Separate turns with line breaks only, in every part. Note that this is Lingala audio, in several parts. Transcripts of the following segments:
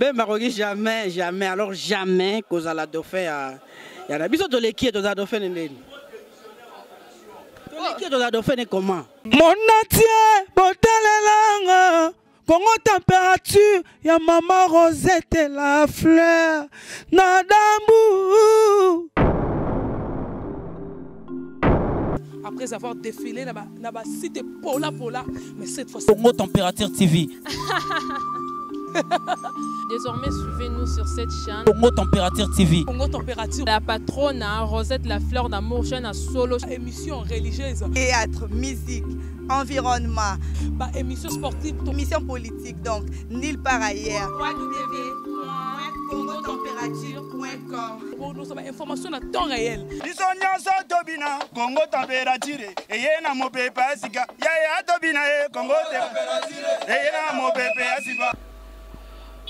Ben Marogi jamais, jamais, alors jamais cause à la dauphin il y a biso de l'équipe de la dauphin n'est comment?
Mon atier, botelelanga, Congo température, ya maman Rosette la fleur, nadambu. Après avoir défilé là-bas, cité Pola, mais cette fois Congo Température TV.
Désormais, suivez-nous sur cette chaîne.
Congo Température TV.
Congo Température. La patronne, Rosette la fleur d'amour, chaîne à solo.
Émission religieuse.
Théâtre, musique, environnement.
Émission sportive.
Émission politique, donc nulle part ailleurs. www.congotempérature.com.
Pour nous avons information à temps réel.
Congo Température. Et y a mon pépé Asika. Ya Tobina Congo Température. Et y a mon pépé Asika.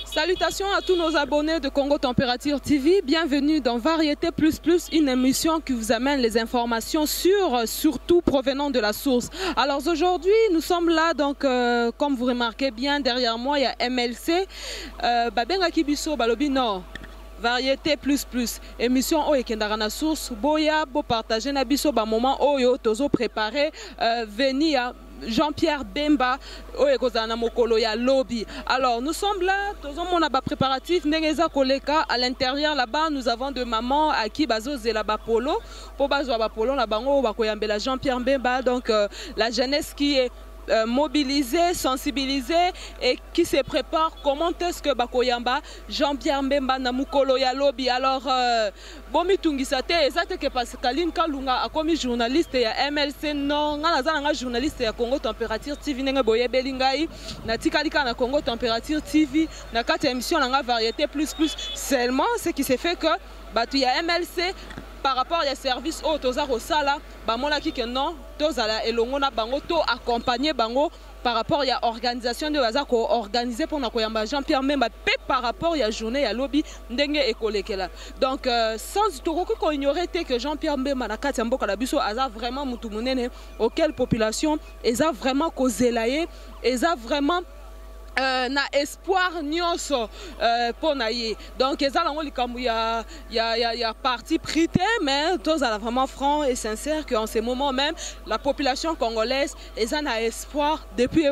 Salutations à tous nos abonnés de Congo Température TV. Bienvenue dans Variété Plus Plus, une émission qui vous amène les informations surtout provenant de la source. Alors aujourd'hui, nous sommes là, donc comme vous remarquez bien, derrière moi, il y a MLC. Babenga Kibiso, Balobi Nord. Variété plus plus émission oyo ekendaka na source boya bo partager na biso ba moment oyo tozo préparer venir Jean-Pierre Bemba oyo ekozala na mokolo ya lobby. Alors nous sommes là, tozo mona ba préparatif ndengeza koleka à l'intérieur là-bas nous avons de mamans à qui bazo zela ba polo po bazwa ba polo na bango ba koyambela Jean-Pierre Bemba, donc la jeunesse qui est mobilisé, sensibilisé et qui se prépare. Comment est-ce que Bakoyamba, Jean-Pierre Mbemba na mukolo ya lobby? Alors bomi tungisate ezate que Pascaline Kalunga a commis journaliste ya MLC non nga journaliste ya Congo Température TV nenge boye belingai na tikalika na Congo Température TV na kati émission na variété plus plus. Seulement ce qui s'est fait que batu ya MLC par rapport à services au toza rosala ba mona ki que non tozala elongo na bango to accompagner bango par rapport à l'organisation de baza ko organiser pour na koyamba Jean-Pierre Mbemba pe par rapport à journée ya lobby ndenge ekolekela. Donc sans toko ko ignorer que Jean-Pierre Mbemba na kati mboka la biso aza vraiment mutu munene auquel population eza vraiment kozelaye eza vraiment na espoir nyonso pour naie. Donc eza lango likambu ya parti prité, mais tous à vraiment franc et sincère qu'en ce moment même la population congolaise eza na espoir depuis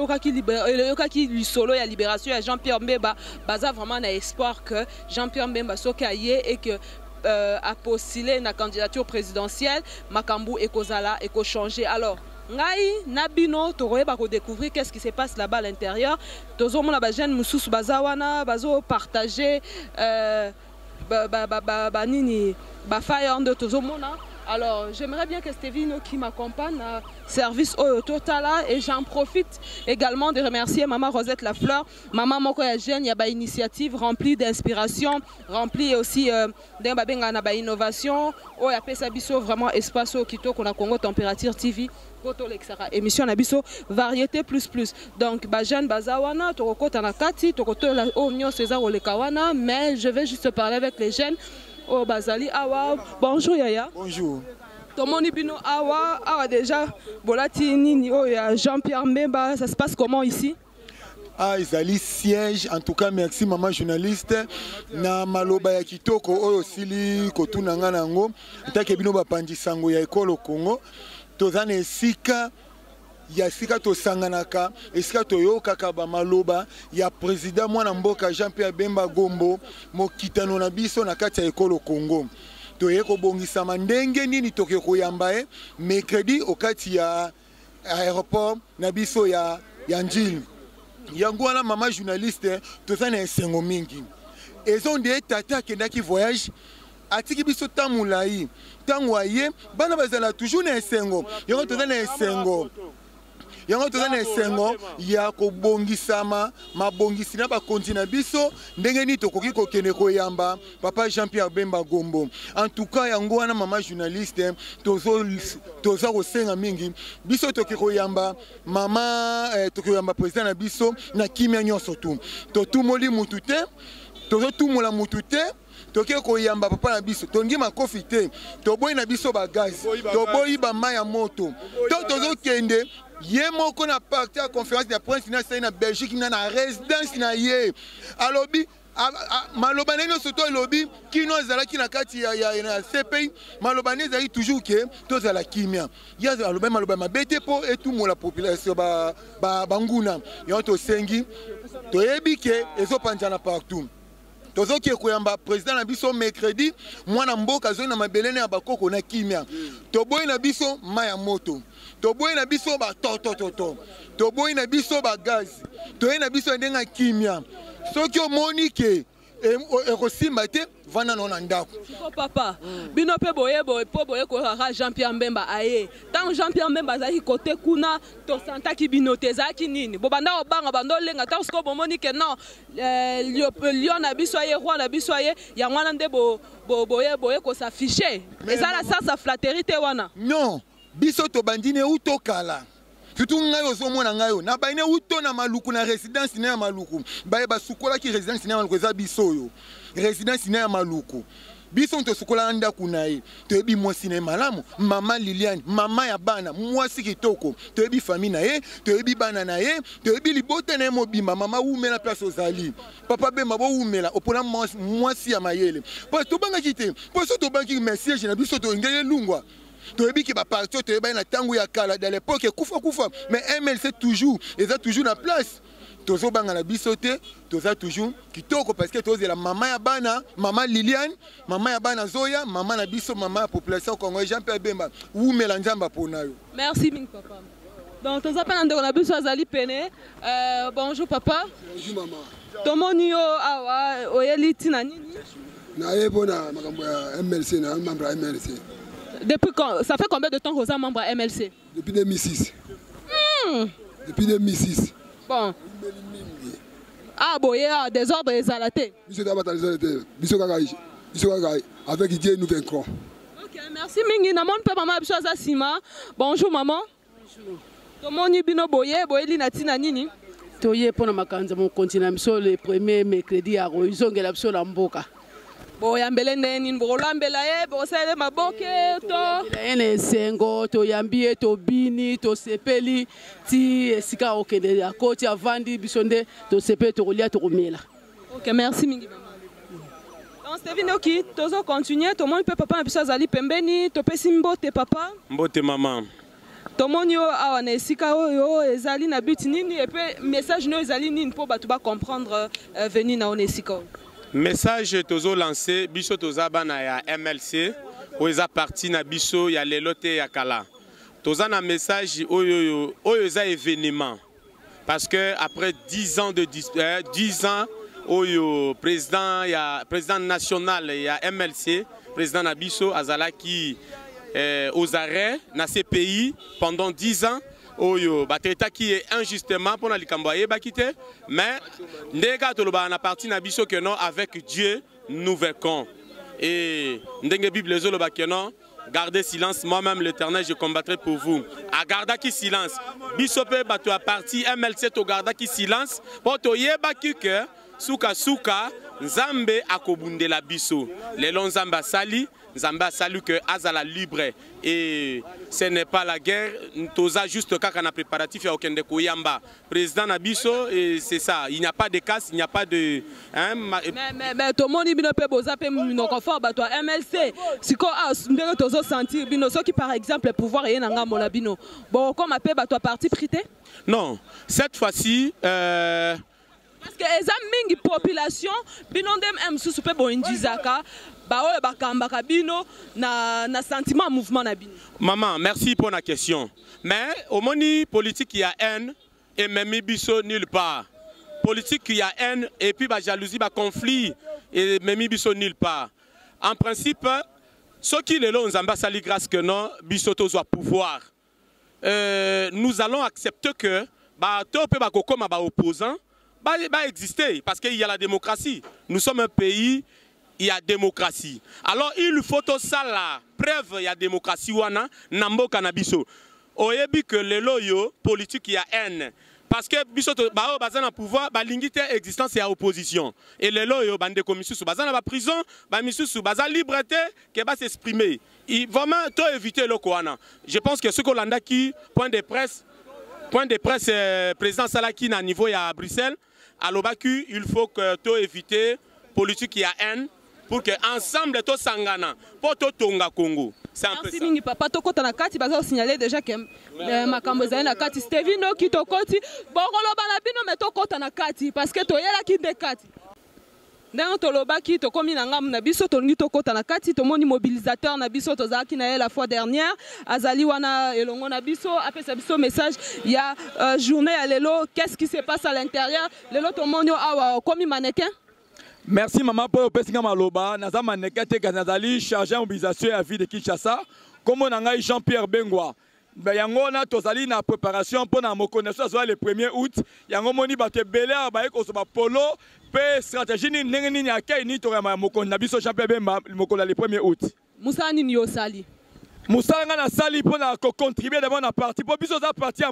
qui lui solo ya libération ya Jean-Pierre Mbemba baza vraiment na espoir que Jean-Pierre Mbemba soki aye et que a postulé na candidature présidentielle makambu ekozala eko changer. Alors ngai nabino toroyeba ko découvrir qu'est-ce qui se passe là-bas à l'intérieur. Tozo mona ba jeune mususu bazawana bazo partager nini ba fire de tozo mona. Alors j'aimerais bien que Stevino qui m'accompagne à service au total et j'en profite également de remercier maman Rosette la fleur, maman moko ya jeune ya ba initiative remplie d'inspiration, remplie aussi d'un babenga na ba innovation o ya pesa biso vraiment espace au kitoko na Congo Température TV. Émission nabiso variété plus plus. Donc bajan bazawana tokota na kati tokotola onyo César olekawana, mais je vais juste parler avec les jeunes. Oh bazali awa. Bonjour Yaya.
Bonjour.
Tomoni bino awa déjà bolati nini oh ya Jean-Pierre Mbemba, ça se passe comment ici?
Izali siège, en tout cas merci maman journaliste na maloba ya kitoko oyo sili kotuna nga nango ntake bino bapandi sango ya ekolo Congo. Tozana esika ya sika tosanganaka esika toyokaka ba maloba ya président mwana mboka Jean-Pierre Bemba Gombo mokitano na biso na kati ya ekolo Congo. Toye ko bongisa mandenge nini toke koyamba mercredi okati ya aéroport na biso ya Njili. Yango wana mama journaliste tozana esengo mingi. Ezon de tata kendaki voyage atiki biso tamulai tango aye bana bazala toujours na esengo yango tozana esengo ya kobongisama mabongisi na bakonzi na biso ndenge ni tokoki kokende koyamba papa Jean-Pierre Bemba Gombo. En tout cas yango wana mama journaliste toza kosenga mingi biso toki koyamba mama toki koyamba président na biso na kimia nyonso tu totumoli mutu te tozotumula mutu te toke koyamba papa na biso tongi makofi te toboyi na biso ba gaz toboyi ba maya moto tozo kende ye moko na parti à conférence de presse na Belgique na résidence na ye alobi maloba neno soto lobby kino ezalaki na kati ya CPI maloba neno ezali toujours que tozala kimia ya aloba maloba mabete po etumo la population banguna yo to sengi toyebi ke ezopanzana partout tozoki koyamba président na biso mercredi mwana mboka zo na mabelene ya bakoko na kimia toboyi na biso maya moto toboyi na biso ba to toboyi na biso ba gaz toyi na biso ndenga kimia soki omoni ke ekosimba te vana na ndako
papa bino pe boye po boye ko Jean-Pierre Mbemba aye tant Jean-Pierre Mbemba azaki côté kuna to santaki bino te zaki nini bo banda obanga bando lenga tant sko bomoni ke non lion na biso aye roi na biso aye ya mwana nde boye ko s'afficher ezala sa flatterie te wana
non biso to bandine uto kala surtout ngai ozomona ngai na baine uto na maluku na résidence na maluku baye basukola ki résidence na maluku za biso yo résidence na maluku biso to sukola ndako na ye toyebi mwasi na malamu mama Liliane mama ya bana mwasi kitoko toyebi famille na ye toyebi bana na ye toyebi libota na mobimba mama umela place ozali papa Bemba bo umela opona mwasi ya mayele po to banga kite po so to banki message na biso to ngeye lungwa toyebi ki ba parti toyebi na tangu ya kala dans l'époque kufa mais MLC toujours ils ont toujours la place tozo banga na biso te toza toujours kitoko parce que tozo la mama ya bana mama Liliane mama ya bana Zoya mama na biso mama ya population congolaise Jean-Pierre Bemba ou melanjamba pona yo.
Merci ming papa. Donc toza pa ndeko na biso azali pene. Bonjour papa.
Bonjour maman.
Tomoni yo awa oyeli tina nini?
Na yebona makambo ya MLC na membre ya MLC.
Depuis quand ça fait combien de temps que vous êtes membre à MLC?
Depuis 2006. Depuis 2006.
Bon. Ah boye désordre exalaté.
Monsieur Tabata désordre. Monsieur Kagaï. Avec Dieu nous vaincrons.
OK, merci mingi na mon pe maman biso za sima. Bonjour maman. Bonjour. Tomoni bino boye li na tina nini?
Toye pona makanza mon continent biso le premier mercredi à Roizongela biso la mboka.
Boyambele nini bolambela ye bosele maboke to
ene sengo to yambie to bini to sepeli ti esika okende ya koti avandi bisonde to sepe to kolia to komela.
OK, merci mingi maman. Donc Steven oki tozo continuer to mon papa na biso azali pembeni to pesi mbote papa.
Mbote maman.
To moni yo awa na esika oyo ezali na but nini et puis message no ezali nini po batu ba comprendre venir na onesika.
Message tozo lancé biso toza bana ya MLC oza parti na biso ya lelote ya kala. Toza na message oyo za événement parce que après 10 ans de 10 ans oyo président national ya MLC président na biso azalaki aux arrêts na ces pays pendant 10 ans. Oyo bateta qui est injustement pour likambo bakite mais ndeka toloba na parti na biso que non avec Dieu nous vaincrons et ndenge Bible zoloba que non gardez silence moi-même l'Éternel je combattrai pour vous a garda qui silence biso pe bato a parti MLC to garda qui silence pour to yeba ki que suka Nzambe akobundela biso lelo Nzamba sali Nzamba salut que azala libre et ce n'est pas la guerre toza juste kaka na préparatif ya okende koyamba président Nabiso et c'est ça il n'y a pas de casse il n'y a pas de hein
mais to moni bino pe boza pe minoko fort bato MLC siko ndenge tozo sentir bino soki par exemple pouvoir yena ngambo na bino bon comme pe bato parti prité
non cette fois-ci
parce que les mingi population bino ndem msusu pe bo indizaka ba oyo bakambaka bino na sentiment mouvement na bino.
Maman, merci pour la question. Mais au moni politique il y a haine et même biso nulle part. Politique il y a haine et puis ba jalousie ba conflit et même biso nulle part. En principe ce qui le long Nzamba sali grâce que non biso to soit pouvoir. Nous allons accepter que ba to pe ba kokoma ba opposant va exister parce qu'il y a la démocratie. Nous sommes un pays, il y a démocratie. Alors il faut tout ça la preuve il y a démocratie wana nambo kanabiso. Oyebi que le loyo politique il y a haine parce que biso to ba bazana pouvoir ba lingite existence et opposition. Et le loyo bande komisusu bazana ba prison, ba misusu baza liberté que va s'exprimer. Il vraiment to éviter le koana. Je pense que ce qu'on a qui point de presse président Salaki à niveau à Bruxelles. À l'Obaku, il faut que tout éviter politique ya haine pour que ensemble to sangana pour to tonga Congo. C'est un peu ça.
Merci papa tokota na kati baza signaler déjà que makambo za na kati Stevino ki tokoti bongolo bana bino me tokota na kati parce que toyela ki de kati. Ndenge tolobaki tokomi na ngamu na biso tolingi tokota na kati tomoni mobilisateur na biso tozalaki na ye la fois dernière azali wana elongo na biso apesa biso message ya journée ya lelo. Qu'est-ce qui se passe à l'intérieur lelo tomoni awa komi mannequin.
Merci maman pour le maloba naza mannequin te nazali chargé en mobilisation à vie de Kinshasa comme on a Jean-Pierre Bengwa. Yango na tozali na préparation pour na mokoneso soit le 1er août yango moni bato belé ba ko so ba polo pe stratégie ni ndenge nini akay ni to ya mokon na biso Jean-Pierre Bemba mokola le 1er août
Moussa nini yo sali
Moussa nga na sali pour na contribuer d'abord na parti pour biso za parti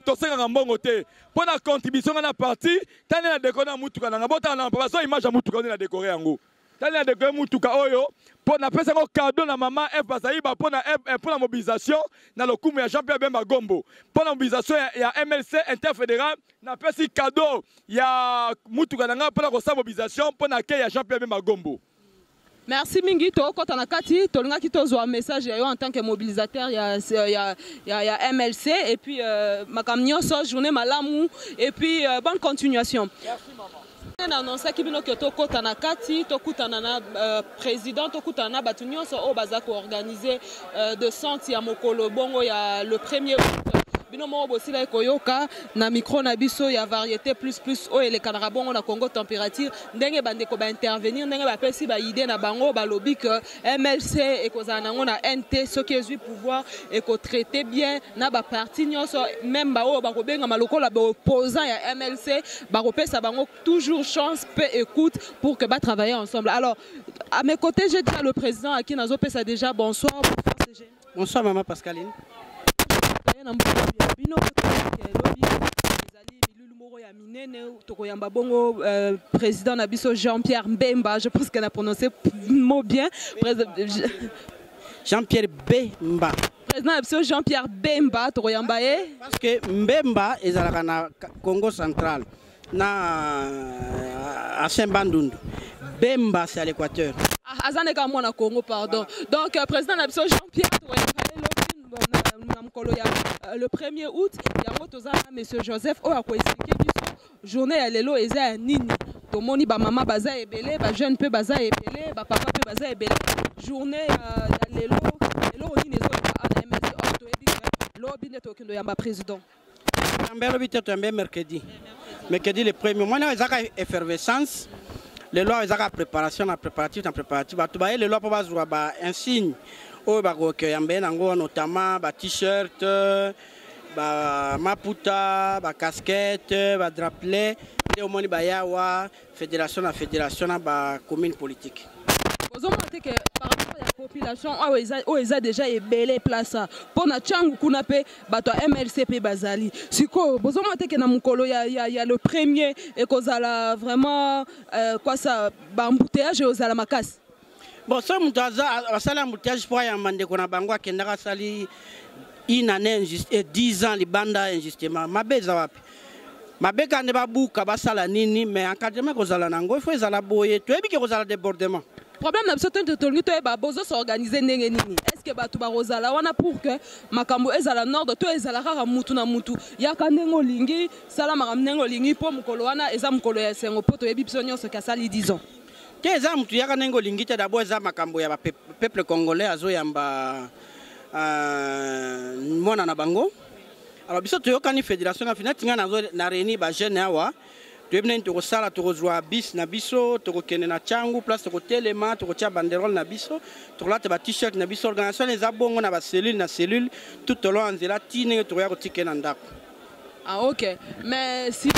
to senga nga mbongo te pour na contribution na parti tane na décorer na mutuka na bota na préparation image ya mutuka na décorer yango tane na décorer mutuka oyo pour na pesa ko cadeau na maman F Bazaïba pour la mobilisation na lokumu ya Jean-Pierre Bemba Gombo pour la mobilisation ya MLC interfédéral na pesa cadeau ya mutuka na pour la mobilisation pour na ya Jean-Pierre Bemba Gombo.
Merci mingi to kota na kati tolinga ki tozwa message yo en tant que mobilisateur ya MLC et puis makamnyo so journée malamu et puis bonne continuation. Merci maman. Na annonce ki bino ke to kota na kati to kutana na président to kutana na batu nyonso o bazako organiser de centre ya mokolo bongo ya le 1er août. Bino mo bosila ekoyoka na micro na biso ya variété plus o ele kanara bongo na Congo température ndenge bandeko ba intervenir ndenge ba pesi ba idée na bango ba lobby que MLC ekozana nango na NT ce qui est pouvoir eko traiter bien na ba parti nyonso même ba o ba kobenga maloko la ba opposant ya MLC ba kopesa bango toujours chance peu écoute pour que ba travailler ensemble. Alors à mes côtés j'ai déjà le président à qui nazo pesa déjà bonsoir.
Bonsoir maman Pascaline.
Président Nabiso Jean-Pierre Bemba, je pense qu'elle a prononcé le mot bien.
Jean-Pierre Bemba.
Président Nabiso Jean-Pierre Bemba,
parce que Mbemba est à la Congo central, à Saint-Bandundu. Bemba c'est à l'Équateur.
Azaneka moi na Congo pardon. Donc président Nabiso Jean-Pierre le 1er août, monsieur Joseph o a expliqué journée à l'élo eza nini. Tomoni ba maman baza ebele, ba jeune peu baza ebele, ba papa peu baza ebele. Journée à l'élo, l'élo nini ezo à MLC auto ebi lobi ne tokindo ya ba président.
Ambelo biteto ambe mercredi. Mercredi le 1er mois na ezaka effervescence. Les lois ezaka préparation na préparatif batu ba les lois pa bazwa ba insigne. Oh, notamment ba t-shirt, ba maputa, ba casquette, ba drapelet, et au moins ba fédération à fédération ba commune politique.
Vous avez que par rapport à la population, ils ont déjà ébélé place pour na changu kunape bato MLCP bazali. Siko, vous avez que na mukolo il y a le premier et kozala vraiment quoi ça, ba embouteillage aux ala makas.
Bon, ça, c'est un embouteillage pour y amender qu'on a bangwa qui n'a sali une année et 10 ans les bandes injustement. Ma belle zawapi. Ma belle quand ne va bouka basala nini mais encadrement qu'on a nango il faut la boyer. Tu es bien qu'on a débordement.
Problème absolu de tout le temps est bozo s'organiser nini. Est-ce que batu ba rozala wana pour que makambo ezala nord to ezala kaka mutu na mutu. Ya kanengo lingi sala makamnengo lingi po mukolo wana eza mukolo ya sengo poto yebi biso nyonso ka sali 10 ans.
Qu'est-ce que tu as nengo lingite d'abord za makambo ya peuple congolais azo yamba mona na bango. Alors biso to yokani fédération na finale tinga na réuni ba jeune awa. Tu ebne to sala to rozwa bis na biso to kene na changu place to telema to tia banderole na biso to late ba t-shirt na biso organisation les abongo na ba cellule na cellule tout au long anzela tine to ya kotike na ndako.
Ah OK. Mais sinon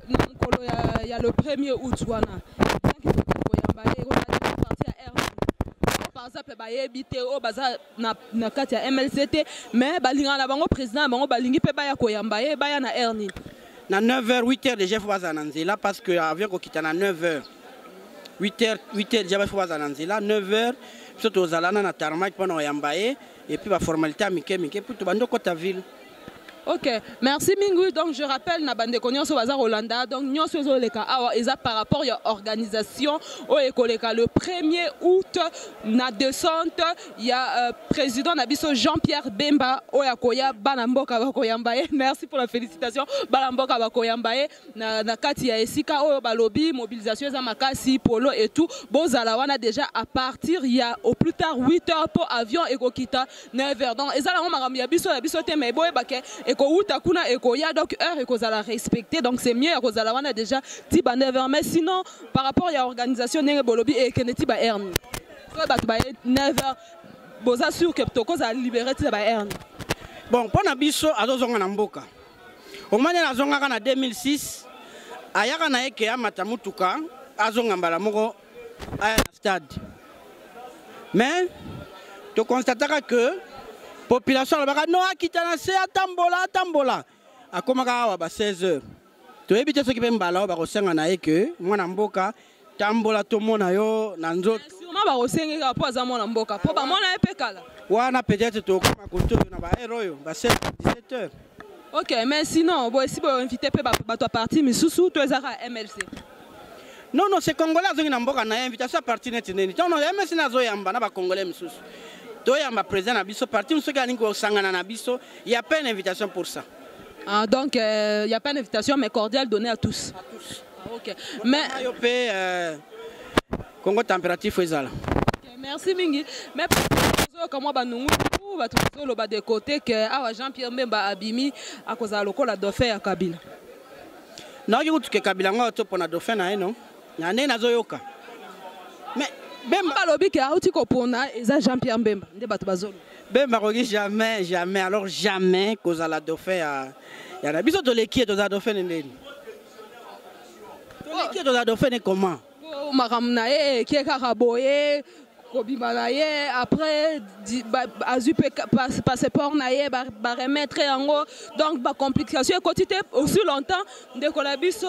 il y a le 1er août wana. Par exemple ba yebite o baza na kati ya MLCT mais balinga na bango président bango balingi pe ba ya koyamba ye ba ya na erni
na 9h 8h déjà faut baza na nzela parce que avion ko kita na 9h 8h déjà faut baza na nzela 9h surtout aux alana na tarmac pendant yamba ye et puis ba formalité amike puis to bando kota ville.
Ok, merci Mingu. Donc je rappelle Nabande Konyoso Bazar Hollanda. Donc Nyoso Zoleka Awa Eza par rapport à l'organisation au Ekoleka le 1er août na descente il y a président Nabiso Jean-Pierre Bemba Oyakoya Balamboka Bakoyambaye. Merci pour la félicitation. Balamboka Bakoyambaye na kati ya Esika Oyo Balobi mobilisation za makasi polo et tout. Bozalawana déjà à partir il y a au plus tard 8h pour avion Ekokita 9h. Donc ezala ngoma ya biso te mais boye bake donc heure et qu'on a respecté donc c'est mieux qu'on a déjà dit 9h mais sinon par rapport à l'organisation n'est bolobi et keneti ba herni 9h boza sûr que toko za libérer ti ba herni
bon pona biso azozonga na mboka omanya na zonga kana 2006 ayaka na eke ya matamutuka azonga mbala moko à stade mais to constataka que population la no akitana se atambola akomaka awa ba 16h to ebite soki pe mbala ba kosenga na eke mwana mboka tambola to mona yo na nzoto
sûrement ba kosenga po za mwana mboka po ba mona epekala
wana peut-être to koma konto na ba héros ba 17h.
Ok mais sinon bo si bo inviter pe ba to parti misusu to ezaka MLC.
Non c'est congolais zongi na mboka na invitation parti net neni. Non MLC na zo yamba na ba congolais misusu. Toya président na biso parti muso ka ningo sangana na biso, il y a pas d'invitation pour ça.
Ah donc il y a pas d'invitation mais cordiale donnée à tous.
À tous.
Ah, OK. Mais
Congo température ezala.
OK, merci mingi. Mais comment ba nungu ba tout lo ba de côté que awa Jean-Pierre Mbemba abimi akoza lokola dauphin ya Kabila.
Na yo tuke Kabila ngo to pona dauphin na eno. Na ne nazo yoka. Mais
Bemba lobi ke auti ko pona eza Jean-Pierre Mbemba nde bato bazolo.
Bemba rogi jamais alors jamais cause la dauphin ya na biso to leki to za dauphin ndeni. To leki to za dauphin comment?
Makamna ke ka boye ko bimala ye après azu passeport na ye ba remettre yango donc ba complication quotité aussi longtemps nde ko la biso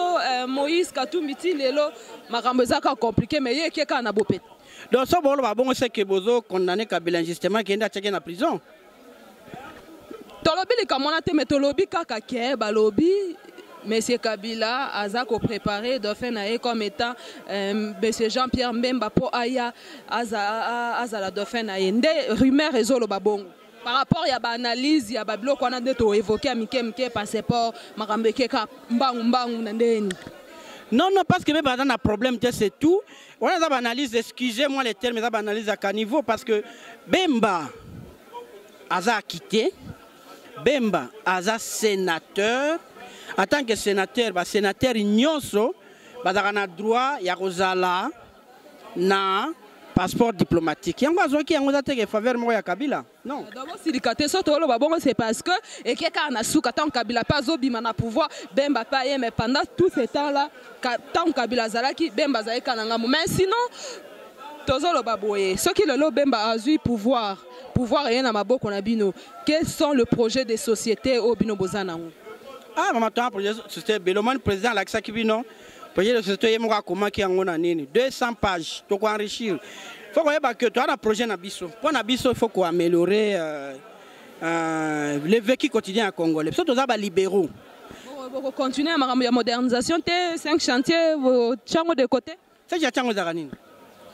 Moïse Katumbi lelo makambo ezaka compliqué mais ye ke ka na bopet.
Donc, ça, bon, c'est que Bozo condamné Kabila injustement qui est attaqué en prison.
Tolobi les camarades mais tolobi kaka ke balobi Monsieur Kabila a préparé dauphin comme étant Monsieur Jean-Pierre Mbemba pour aya azala dauphin nde rumeur ezolo babongo. Par rapport à l'analyse, il y a bablo qu'on a évoqué à Mike passeport makambe keka mbangu nandeni.
Non, parce que même dans un problème, c'est tout. On a une analyse, excusez-moi les termes, mais on a une analyse à quel niveau, parce que Bemba a quitté, Bemba a sénateur, en tant que sénateur, sénateur Nyonso, il a droit, il y a na passeport diplomatique. Il y a un qui faveur de Kabila. Non.
C'est parce que et quelqu'un a sous quand Kabila pas obima na pouvoir Bemba pas mais pendant tout ce temps là tant Kabila zalaki Bemba zalaki kananga mais sinon tozolo baboye ceux qui le Bemba a eu pouvoir rien na maboko na bino quels sont les projets des sociétés au bino bozana
ah maman toi projet société Beloman président Laksa Kibino projet de société yemoka comment qui ngona nini 200 pages to ko enrichir faut que tu as un projet na biso pour na biso il faut qu'on améliorer le vécu quotidien à Congolais surtout ça ba libéraux
pour continuer la modernisation 5 chantiers chango de côté
c'est ya chango za nini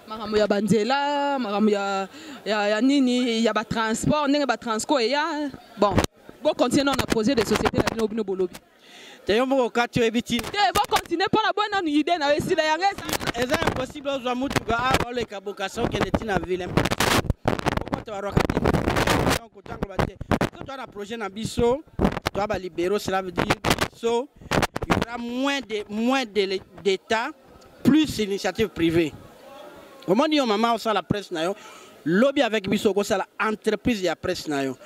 makambo ya banzela makambo ya nini ya ba transport ndenge ba transco ya bon bon continuer on a projet de société na bino bolobi
te yombo ka tu ebiti
te bon continuer pour la bonne idée na esila yanga
c'est impossible aux amutuga a le kabokaso qui est na ville pourquoi tu vas rockati donc autant baté tu as un projet na biso tu as ba libéraux cela veut dire biso il y aura moins d'état plus initiative privée au moment où maman au la presse na yo lobby avec biso ko ça la entreprise ya presse na yo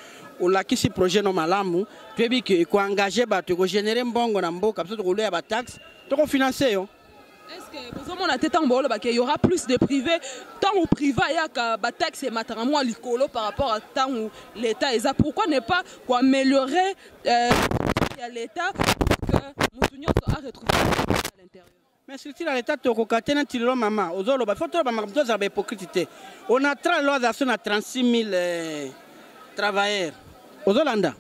ou la qui ce projet no malamu tu es que ko engager ba tu ko générer mbongo na mboka parce que ko ya ba taxe tu ko financer yo.
Est-ce que il y aura plus de privés tant au privé il y a ba taxe et matramoi likolo par rapport à tant où l'état est pourquoi ne pas améliorer l'état pour que Moutounio soit retrouvé à l'intérieur.
Mais si l'état te kokatena tilo maman ozolo ba photo ba makamto za ba hypocrite on a 30 lois à 36 000 travailleurs aux Hollandais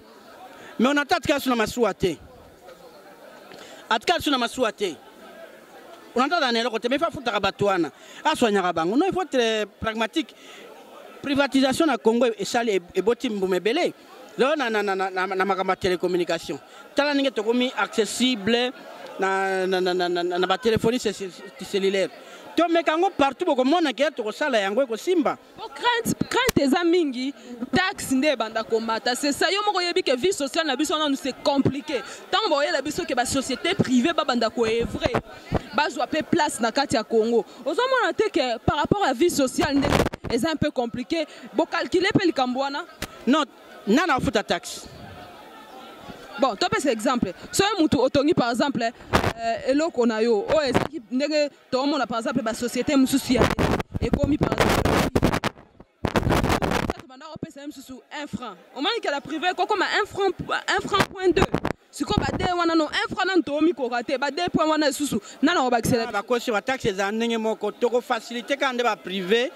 mais on attend que sur ma souhaité. Atka sur ma souhaité. On entend dans le côté, mais il faut faire batouana. À soigner à bango. Non, il faut être pragmatique. Privatisation na Congo et ça et botim boumebele. Là, na ma télécommunication. Tala ninge to komi accessible na téléphonie cellulaire. To mekango partout beaucoup mona ke to sala yango ko simba.
Crainte eza mingi taxe nde banda komata. C'est ça yo moko yebi que vie sociale na biso non c'est compliqué. Tant boye la biso que ba société privée ba banda ko est vrai. Bazwa pe place na kati ya Congo. Ozomona te que par rapport à vie sociale nde est un peu compliqué. Bo calculer pe likambwana.
Non, nana futa taxe.
Bon, toi c'est exemple. So mutu otongi par exemple eloko na yo o ezaki ndenge to mona par exemple ba société mususu ya et comme par exemple banda o pesa mususu 1 franc. On m'a dit que la privée comme 1 franc point 2. Si ko ba de wana no 1 franc nan to mi ko raté ba 2 point wana susu nana o ba accélérer
ba ko sur ba taxe za ndenge moko to ko faciliter quand ba privé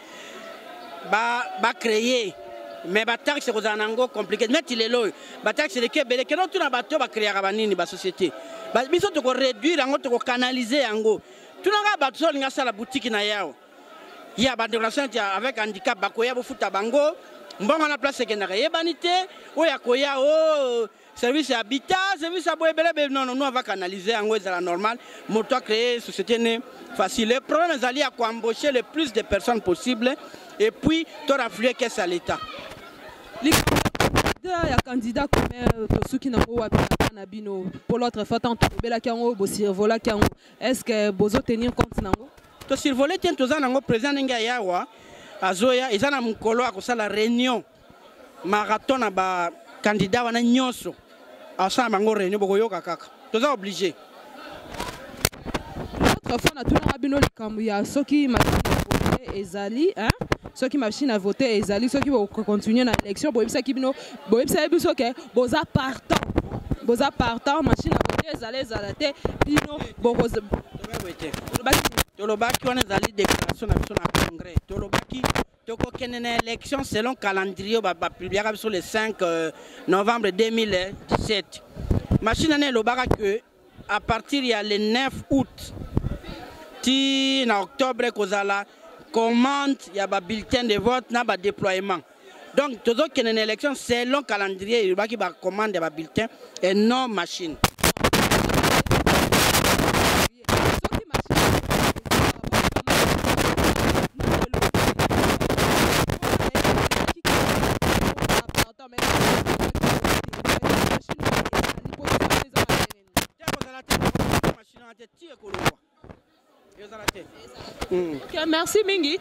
ba créer. Mais la taxe c'est un compliqué. Mais il est là. La taxe c'est le Québec. Que nous bateau va créer la société. Mais ça doit réduire, on doit canaliser. Tout le bateau il y a la boutique na yao. Il y a des relations avec handicap. Bakoya bofuta bango. Bon on a place que na yebanité. O ya koya o service habitat, service aboyebele. Non non nous on va canaliser en c'est la normale. Moto créer société né facile. Le problème c'est à embaucher le plus de personnes possible et puis tu affluer qu'est-ce à l'État.
Il y a candidat comme ceux qui n'ont pas nabino pour l'autre fois tant bela kango bo survola kango est-ce que bozo tenir compte nango
to survoler tient to zanango président nga yawa azoya ezana mukolo akosala réunion marathon na ba candidat wana nyonso asa bango réunion boko yoka kaka to za obligé
l'autre fois na tuna bino likambu ya soki ezali hein ceux qui machine à voter ezali ceux qui vont continuer dans l'élection boyebisa kibino boyebisa biso ke boza partant machine à voter ezali ezalate bino bokoze
tolobaki wana ezali déclaration na biso na congrès tolobaki toko kenene élection selon calendrier ba publiera biso le 5 novembre 2017 machine na lobaka que à partir ya le 9 août ti na octobre kozala commande, il y a un bulletin de vote, il y a un déploiement. Donc, tout ce qui est une élection, selon le calendrier, il y a un commande, il y a un bulletin et non machine.
Okay, merci mingi.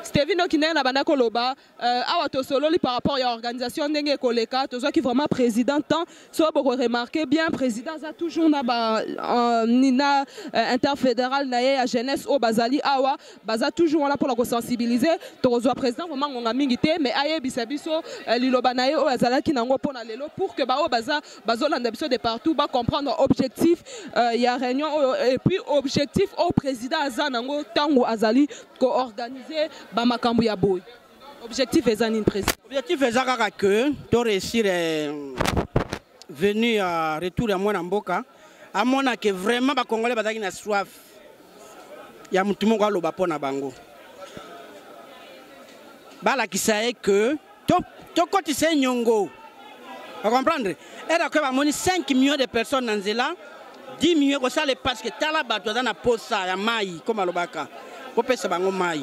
Stevino qui n'est pas banda koloba awa to sololi par rapport à l'organisation ndenge koleka to qui vraiment président tant so beaucoup remarquer bien président a toujours na ba nina interfédéral na ya jeunesse au bazali awa baza toujours là pour la sensibiliser to zo président vraiment on a mingi té mais aye bisabiso liloba na ye o azala ki nango pona lelo pour que ba o bazo landa biso de partout ba comprendre objectif il y a réunion et puis objectif au président azanango tango azali ko organiser makambo ya boy. Objectif est un président.
Objectif est que tu réussir venir à retour à moi Mboka à mon que vraiment ba congolais bazaki na soif. Ya mutu moko aloba pona bango. Bala ki sae que to koti se nyongo. Vous comprenez? Et là que ba moni 5 millions de personnes dans zela 10 millions ko ça le parce que tala bato na posa ya mai comme alobaka. Ko pesa bango mai.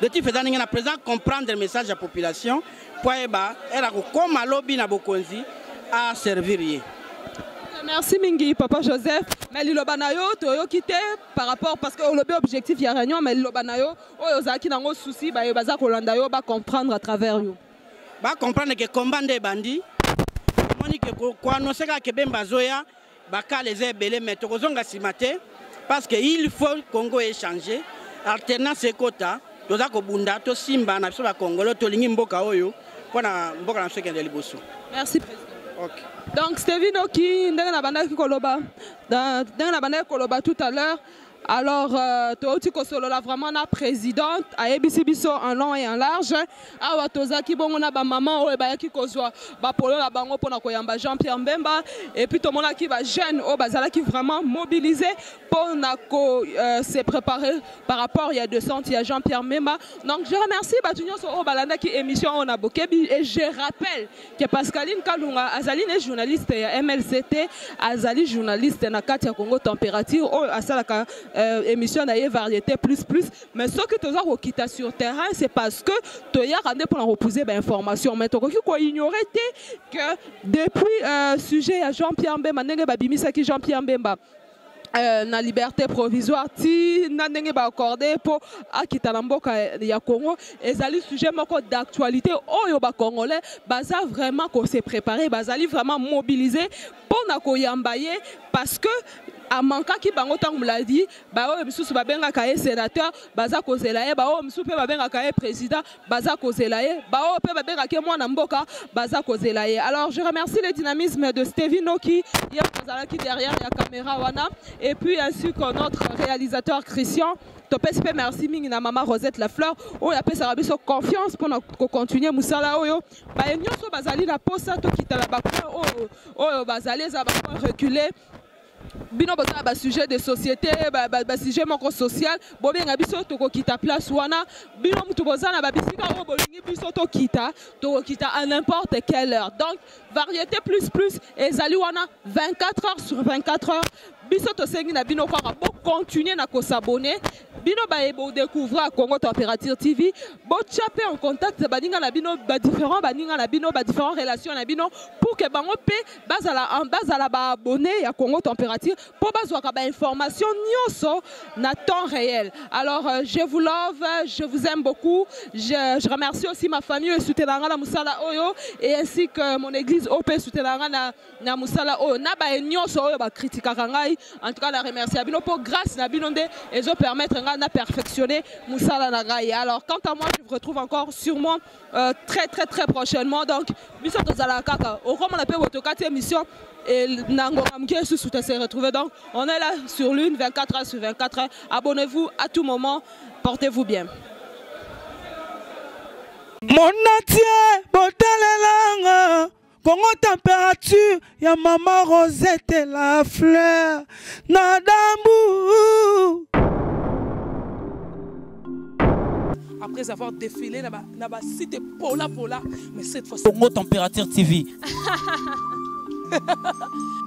Le type faisant un président comprendre le message de la population pour elle comme à lobby na bokonzi à servir.
Merci mingi papa Joseph. Mais l'ilobanayo to quitté par rapport parce que le objectif y a réunion mais l'ilobanayo o ozaki nango souci ba baza kolanda yo ba comprendre à travers yo.
Ba comprendre que combat des bandits moni que quoi non c'est que bemba zoya ba ka les ebele mais to kozonga simate parce que il faut Congo échanger alternance et quota. Toza ko bunda to simba na biso ba Congolo to lingi mboka oyo pona mboka na sekende liboso.
Merci président. OK. Donc Stevino qui ndenge na banda ki koloba ndenge na banda koloba tout à l'heure Alors, Tooti Kosolola vraiment na présidente a ebisi biso en long et en large. Awa tozaki bongo na ba maman o ba ki kozwa ba polo la bango pona koyamba Jean-Pierre Mbemba et puis tomona ki ba jeune o bazala ki vraiment mobilisé pour se préparer par rapport il y a 200 il y a Jean-Pierre Mbemba. Donc je remercie Batunyo so o balanda ki émission on a bokebi et je rappelle que Pascaline Kalunga azali ne journaliste ya MLCT azali journaliste na kati ya Congo Température o asalaka émission d'ailleurs variété plus mais ce que tu as quitté sur terrain c'est parce que tu as rendez pour reposer l'information mais tu as ignoré que depuis sujet à Jean-Pierre Mbemba ndenge babimisa ki Jean-Pierre Mbemba na liberté provisoire ti na ndenge ba accordé pour akita na mboka ya Congo ezali sujet moko d'actualité oyo ba congolais baza vraiment ko se préparer bazali vraiment mobiliser pour na koyambaye parce que a manka ki bango tangu muladi ba o misusu babenga kaye sénateur baza kozela ye ba o misusu pe babenga kaye président baza kozela ye ba o pe babenga ke mwana mboka baza kozela ye. Alors je remercie le dynamisme de Stevino qui est derrière la caméra wana et puis ainsi que notre réalisateur Christian. Topespe merci mingi na maman Rosette Lafleur o ya pesa rabiso confiance pour continuer musala oyo ba nyonso bazali na posa to kitala ba o bazali za ba reculer bino boza ba sujet de société ba sujet moko social bobenga biso to kita place wana bino mutu boza na ba bisika o bolingi biso to kita à n'importe quelle heure. Donc variété plus ezali wana 24 heures sur 24 heures biso to sengi na bino kwa bo continuer na ko s'abonner bino ba ebo découvrir Congo Température TV bo chaper en contact baninga na bino ba différents baninga na bino ba différentes relations na bino pour que bango pe bazala ba abonné ya Congo Température pour bazwa ka ba information nyonso na temps réel. Alors je vous love, je vous aime beaucoup. Je remercie aussi ma famille soutenanga na musala oyo et ainsi que mon église OP soutenanga na musala oyo na ba nyonso oyo ba critiquer ngai. En tout cas la remercie bino pour grâce na bino nde ezo permettre nga na perfectionner musala na ngai. Alors quant à moi je vous retrouve encore sûrement très prochainement. Donc biso tozala kaka au comme on appelle votre 4e émission et Nangora Mkie sous se retrouver. Donc on est là sur l'une 24 heures sur 24 heures. Abonnez-vous à tout moment. Portez-vous bien.
Mon atier botalelanga Congo Température ya maman Rosette Lafleur Nadambu. Après avoir défilé na ba site Pola mais cette fois Congo Température TV.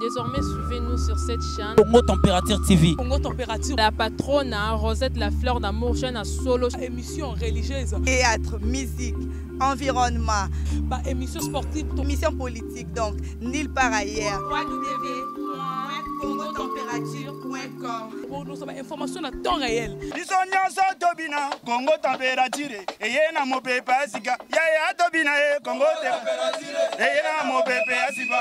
Désormais, suivez-nous sur cette chaîne.
Congo Température TV.
Congo Température. La patronne Rosette Lafleur d'amour chaîne à solo.
Émission religieuse.
Théâtre, musique, environnement.
Bah, émission sportive.
Émission politique, donc nulle part ailleurs. www.congotempérature.com.
Pour nous avoir information à temps réel.
Congo Température. Et yena mo pepe asika. Ya tobina Congo Température. Et yena mo pepe asika.